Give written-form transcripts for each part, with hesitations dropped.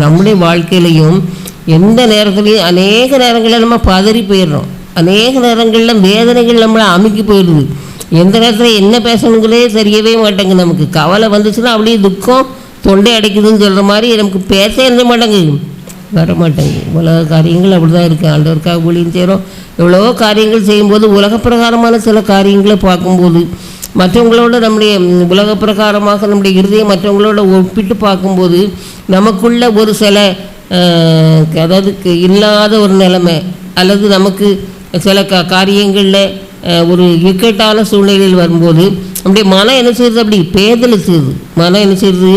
நம்முடைய வாழ்க்கையிலையும் எந்த நேரத்துலையும் அநேக நேரங்களில் நம்ம பதறி போயிடுறோம். அநேக நேரங்களில் வேதனைகள் நம்மளை அமுக்கி போயிடுது. எந்த நேரத்தில் என்ன பேசணுங்களே தெரியவே மாட்டேங்க. நமக்கு கவலை வந்துச்சுன்னா அப்படியே துக்கம் தொண்டை அடைக்குதுன்னு சொல்கிற மாதிரி நமக்கு பேச எந்த மாட்டேங்குது, வர மாட்டேங்குது. உலக காரியங்கள் அப்படி தான் இருக்குது. ஆண்டவருக்காக ஊழியம் செய்கிறோம், எவ்வளவோ காரியங்கள் செய்யும்போது உலக பிரகாரமான சில காரியங்களை பார்க்கும்போது மற்றவங்களோட நம்முடைய உலக பிரகாரமாக நம்முடைய இருதயம் மற்றவங்களோட ஒப்பிட்டு பார்க்கும்போது நமக்குள்ள ஒரு சில அதாவது இல்லாத ஒரு நிலைமை அல்லது நமக்கு சில காரியங்களில் ஒரு இக்கட்டான சூழ்நிலையில் வரும்போது அப்படியே மனம் என்ன செய்யுது, அப்படி பேதலிச்சுது. மனம் என்ன செய்யுது,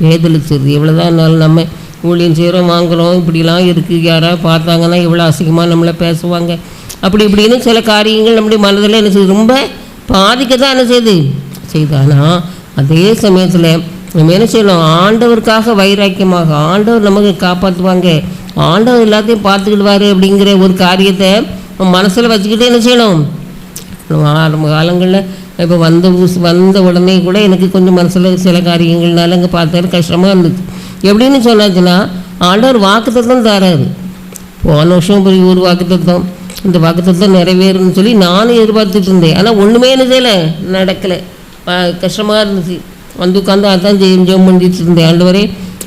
பேதலிச்சுது. எவ்வளோதான் நம்ம ஊழியம் செய்கிறோம், வாங்குகிறோம், இப்படிலாம் இருக்குது, யாராவது பார்த்தாங்கன்னா எவ்வளோ அசிங்கமாக நம்மளை பேசுவாங்க, அப்படி இப்படின்னு சில காரியங்கள் நம்முடைய மனதில் என்ன செய்யுது, ரொம்ப பாதிக்க தான் என்ன செய்யுது. ஆனால் அதே சமயத்தில் நம்ம என்ன செய்யணும், ஆண்டவருக்காக வைராக்கியமாக ஆண்டவர் நமக்கு காப்பாற்றுவாங்க, ஆண்டவர் எல்லாத்தையும் பார்த்துக்கிடுவார் அப்படிங்கிற ஒரு காரியத்தை மனசில் வச்சுக்கிட்டு என்ன செய்யணும். ஆரம்ப காலங்களில் இப்போ வந்த உடனே கூட எனக்கு கொஞ்சம் மனசில் சில காரியங்கள்னால அங்கே பார்த்தாரு கஷ்டமாக இருந்துச்சு. எப்படின்னு சொன்னாச்சுன்னா ஆண்டவர் வாக்குத்தத்தம் தராரு. போன வருஷம் ஒரு வாக்குத்தத்தம், இந்த வாக்குத்தத்தம் நிறைவேறுன்னு சொல்லி நானும் எதிர்பார்த்துட்டு இருந்தேன். ஆனால் ஒன்றுமே என்ன செய்யலை, நடக்கலை, கஷ்டமாக இருந்துச்சு. வந்து உட்காந்து அதான் ஜெயம் பண்ணிட்டு இருந்தேன். ஆண்டவரே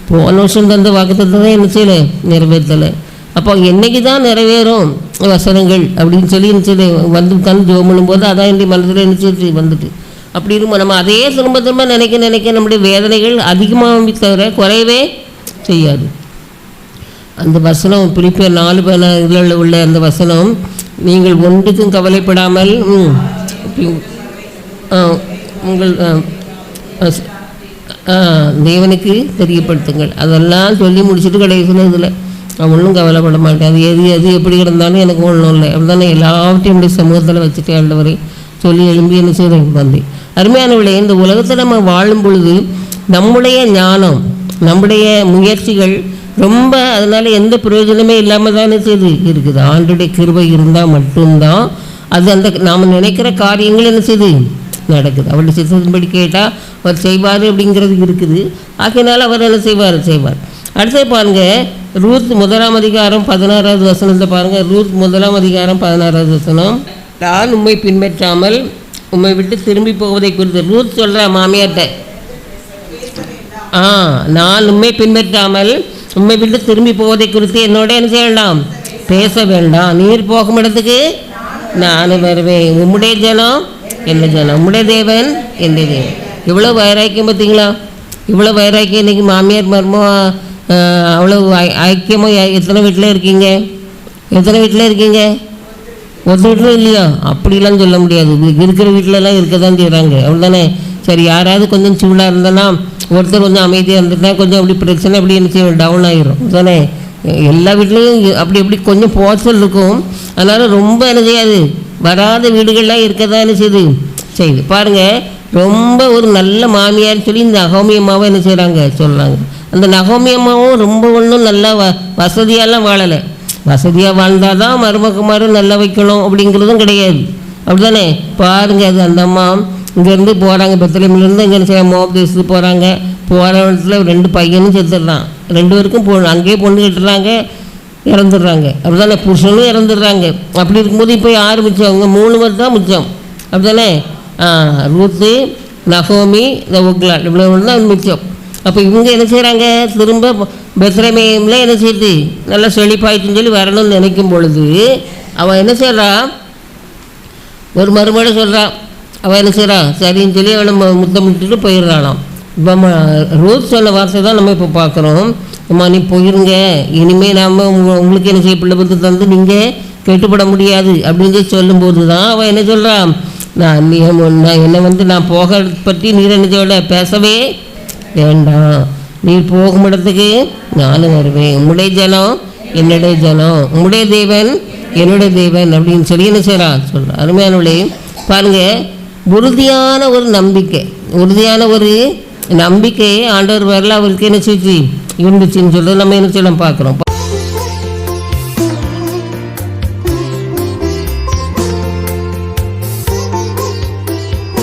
போன வருஷம் தந்த வாக்குத்தத்தம் தான் என்ன செய்யலை, நிறைவேற்றலை. அப்போ என்றைக்கு தான் நிறைவேறும் வசனங்கள் அப்படின்னு சொல்லி வந்து உட்காந்து ஜெபம் பண்ணும்போது அதான் என்னுடைய மனதில் என்ன வந்துட்டு அப்படி இருக்கும். நம்ம அதே திரும்ப திரும்ப நினைக்க நம்முடைய வேதனைகள் அதிகமாக தவிர குறையவே செய்யாது. அந்த வசனம் பிலிப்பியர் 4:14 உள்ள அந்த வசனம், நீங்கள் ஒன்றுக்கும் கவலைப்படாமல் உங்கள் தேவனுக்கு தெரியப்படுத்துங்கள். அதெல்லாம் சொல்லி முடிச்சுட்டு கடைசியில் இதில் நான் ஒன்றும் கவலைப்பட மாட்டேன், அது எது எப்படி கிடந்தாலும் எனக்கு ஒன்றும் இல்லை, அப்படிதானே எல்லாவற்றையும் என்னுடைய சமூகத்தில் வச்சுட்டு ஆண்டவரை சொல்லி எழும்பி என்ன செய்கிறேன் வந்தேன். அருமையானவர்களே, இந்த உலகத்தில் நம்ம வாழும் பொழுது நம்முடைய ஞானம் நம்முடைய முயற்சிகள் ரொம்ப அதனால் எந்த பிரயோஜனமே இல்லாமல் தானே செய்து இருக்குது. ஆண்டுடைய கிருபை இருந்தால் மட்டும்தான் அது அந்த நாம் நினைக்கிற காரியங்கள் என்ன செய்து நடக்குது. அவருடைய சித்தத்தின்படி கேட்டால் அவர் செய்வார் அப்படிங்கிறது இருக்குது. ஆகையினால அவர் என்ன செய்வார். அடுத்தது பாருங்கள், ரூத் 1:16 வசனத்தை பாருங்கள். ரூத் 1:16 வசனம், நான் உம்மை பின்பற்றாமல் உம்மை விட்டு திரும்பி போவதை குறித்து ரூத் சொல்கிற மாமியார்கிட்ட, நான் உம்மை பின்பற்றாமல் உம்மை விட்டு திரும்பி போவதை குறித்து என்னோட என்ன செய்ய வேண்டாம், பேச வேண்டாம். நீர் போகும் இடத்துக்கு நானும் வருவேன். உம்முடைய ஜனம் என்ன ஜனம், உம்முடைய தேவன் எந்த தேவன். இவ்வளோ வைராக்கியம் பார்த்தீங்களா, இவ்வளோ வைராக்கியம். இன்றைக்கி மாமியார் மர்மோ அவ்வளோ ஐக்கியமாக எத்தனை வீட்டில் இருக்கீங்க, ஒருத்தர் வீட்டில் இல்லையா, அப்படிலாம் சொல்ல முடியாது. இருக்கிற வீட்டிலலாம் இருக்க தான் செய்கிறாங்க, அவ்வளோதானே. சரி, யாராவது கொஞ்சம் சூடாக இருந்தேன்னா ஒருத்தர் கொஞ்சம் அமைதியாக இருந்துட்டா கொஞ்சம் அப்படி பிரச்சனை அப்படி என்ன செய்யும், டவுன் ஆகிரும் தானே. எல்லா வீட்லேயும் அப்படி கொஞ்சம் போச்சல் இருக்கும். அதனால் ரொம்ப என்ன செய்யாது, வராத வீடுகள்லாம் இருக்க தான் என்ன செய்யுது பாருங்கள். ரொம்ப ஒரு நல்ல மாமியார் சொல்லி இந்த நகோமி அம்மாவை என்ன செய்கிறாங்க சொல்கிறாங்க. அந்த நகோமி அம்மாவும் ரொம்ப ஒன்றும் நல்லா வசதியாலாம் வாழலை. வசதியாக வாழ்ந்தால் தான் மருமகுமாரும் நல்லா வைக்கணும் அப்படிங்கிறதும் கிடையாது, அப்படி தானே. பாருங்கள், அது அந்த அம்மா இங்கேருந்து போகிறாங்க, பெத்லஹேம்லேருந்து இங்கே செய்ய மோப் தேசத்துக்கு போகிற இடத்துல 2 பையனும் செத்துடுறான். 2 பேருக்கும் அங்கேயே பொண்ணு கட்டுறாங்க, இறந்துடுறாங்க, அப்படி தானே. புருஷனும் இறந்துடுறாங்க. அப்படி இருக்கும்போது இப்போ யார் மிச்சம், அவங்க 3 பேர் தான் மிச்சம், அப்படி தானே. ரூத்து, நகோமி, ஒக்லால், இவ்வளோ தான் மிச்சம். அப்போ இவங்க என்ன செய்கிறாங்க, திரும்ப பெத்லஹேமில் என்ன செய்யுது, நல்லா செழிப்பாயிட்டுன்னு சொல்லி வரணும்னு நினைக்கும் பொழுது அவன் என்ன செய்கிறா, ஒரு மறுமொழி சொல்கிறான். அவன் என்ன செய்கிறான், சரின்னு சொல்லி அவளை முத்தமிட்டுட்டு போயிடுறானாம். இப்போ ரூத் சொன்ன வார்த்தை தான் நம்ம இப்போ பார்க்குறோம். அம்மா நீ போயிருங்க, இனிமேல் நாம் உங்களுக்கு என்ன செய்ய பிள்ளை பத்து தந்து நீங்கள் கெட்டுப்பட முடியாது அப்படின்னு சொல்லும்போது தான் அவன் என்ன சொல்கிறான், நான் என்னை நான் போக பற்றி நீர் என்ன சொல்ல பேசவே வேண்டாம், நீர் போகும் இடத்துக்கு நானும் வருவேன், உம்முடைய ஜனம் என்னுடைய ஜனம், உம்முடைய தேவன் என்னுடைய தேவன் அப்படின்னு சொல்லி என்ன செய்கிறான் சொல்கிறான். அருமையானவளே பாருங்கள், உறுதியான ஒரு நம்பிக்கை ஆண்டவர் வரல அவருக்கு என்ன செய்ச்சு இருந்துச்சுன்னு சொல்லி நம்ம என்ன செய்யலாம் பார்க்குறோம்.